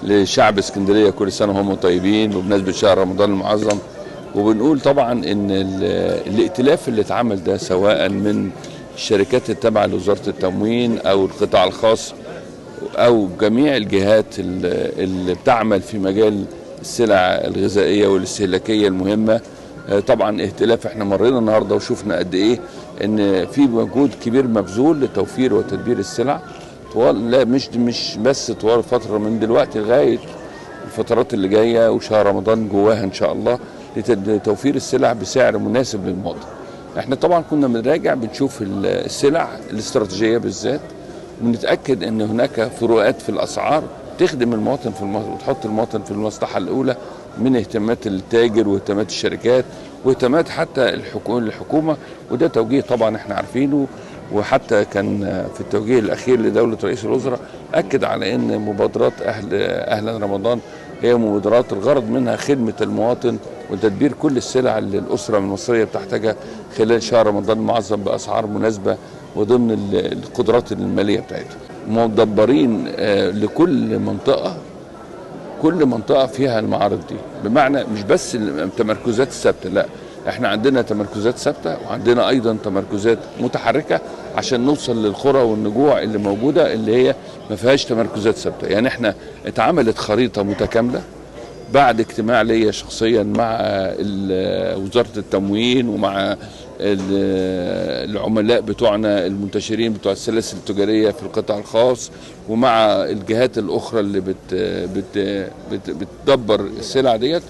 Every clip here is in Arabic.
لشعب اسكندريه كل سنه وهم طيبين بمناسبه شهر رمضان المعظم. وبنقول طبعا ان الائتلاف اللي اتعمل ده سواء من الشركات التابعه لوزاره التموين او القطاع الخاص او جميع الجهات اللي بتعمل في مجال السلع الغذائيه والاستهلاكيه المهمه. طبعا ائتلاف احنا مرينا النهارده وشفنا قد ايه ان في مجهود كبير مبذول لتوفير وتدبير السلع طوال، لا مش بس طوال فتره من دلوقتي لغايه الفترات اللي جايه وشهر رمضان جواها ان شاء الله، لتوفير السلع بسعر مناسب للمواطن. احنا طبعا كنا بنراجع بنشوف السلع الاستراتيجيه بالذات، ونتاكد ان هناك فروقات في الاسعار تخدم المواطن وتحط المواطن في المصلحه الاولى من اهتمامات التاجر واهتمامات الشركات واهتمامات حتى الحكومه. وده توجيه طبعا احنا عارفينه، وحتى كان في التوجيه الاخير لدوله رئيس الوزراء اكد على ان مبادرات اهلا رمضان هي مبادرات الغرض منها خدمه المواطن وتدبير كل السلع اللي الاسره المصريه بتحتاجها خلال شهر رمضان المعظم باسعار مناسبه وضمن القدرات الماليه بتاعتهم. مدبرين لكل منطقه، كل منطقه فيها المعارض دي، بمعنى مش بس التمركزات الثابته، لا احنا عندنا تمركزات ثابته وعندنا ايضا تمركزات متحركه عشان نوصل للقرى والنجوع اللي موجوده اللي هي ما فيهاش تمركزات ثابته. يعني احنا اتعملت خريطه متكامله بعد اجتماع ليا شخصيا مع وزاره التموين ومع العملاء بتوعنا المنتشرين بتوع السلاسل التجاريه في القطاع الخاص ومع الجهات الاخرى اللي بتدبر السلع ديت.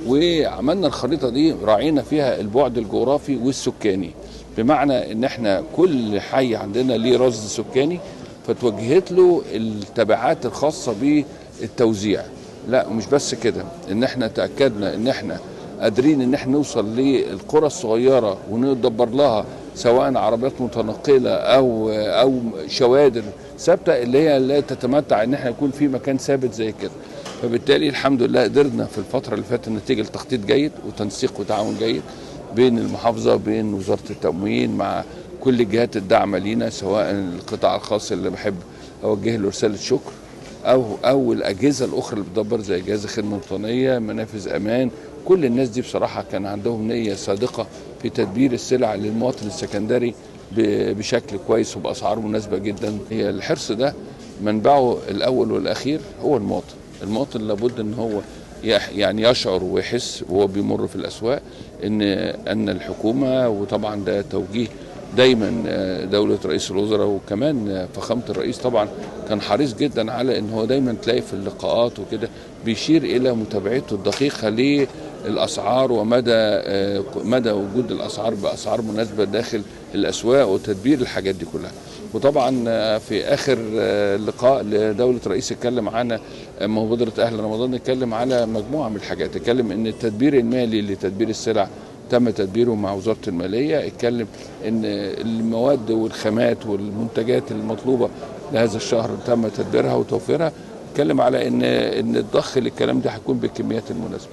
وعملنا الخريطه دي راعينا فيها البعد الجغرافي والسكاني، بمعنى ان احنا كل حي عندنا ليه رصد سكاني فتوجهت له التبعات الخاصه بالتوزيع. لا مش بس كده، ان احنا تاكدنا ان احنا قادرين ان احنا نوصل للقرى الصغيره وندبر لها سواء عربيات متنقله او شوادر ثابته اللي هي لا تتمتع ان احنا يكون في مكان ثابت زي كده. فبالتالي الحمد لله قدرنا في الفتره اللي فاتت نتيجه لتخطيط جيد وتنسيق وتعاون جيد بين المحافظه وبين وزاره التموين مع كل الجهات الداعمه لينا، سواء القطاع الخاص اللي بحب اوجه له رساله شكر او الاجهزه الاخرى اللي بتدبر زي جهاز الخدمه الوطنيه، منافذ امان. كل الناس دي بصراحه كان عندهم نيه صادقه في تدبير السلع للمواطن السكندري بشكل كويس وباسعار مناسبه جدا. هي الحرص ده منبعه الاول والاخير هو المواطن. المواطن لابد ان هو يعني يشعر ويحس وهو بيمر في الاسواق ان الحكومه، وطبعا ده توجيه دايما دولة رئيس الوزراء وكمان فخامة الرئيس طبعا كان حريص جدا على ان هو دايما تلاقي في اللقاءات وكده بيشير الى متابعته الدقيقة للاسعار ومدى وجود الاسعار باسعار مناسبة داخل الاسواق وتدبير الحاجات دي كلها. وطبعا في اخر لقاء لدولة رئيس اتكلم عن مبادرة اهل رمضان، اتكلم على مجموعة من الحاجات، اتكلم ان التدبير المالي لتدبير السلع تم تدبيره مع وزارة المالية، اتكلم ان المواد والخامات والمنتجات المطلوبة لهذا الشهر تم تدبيرها وتوفيرها، اتكلم على ان الضخ للكلام ده هيكون بالكميات المناسبة.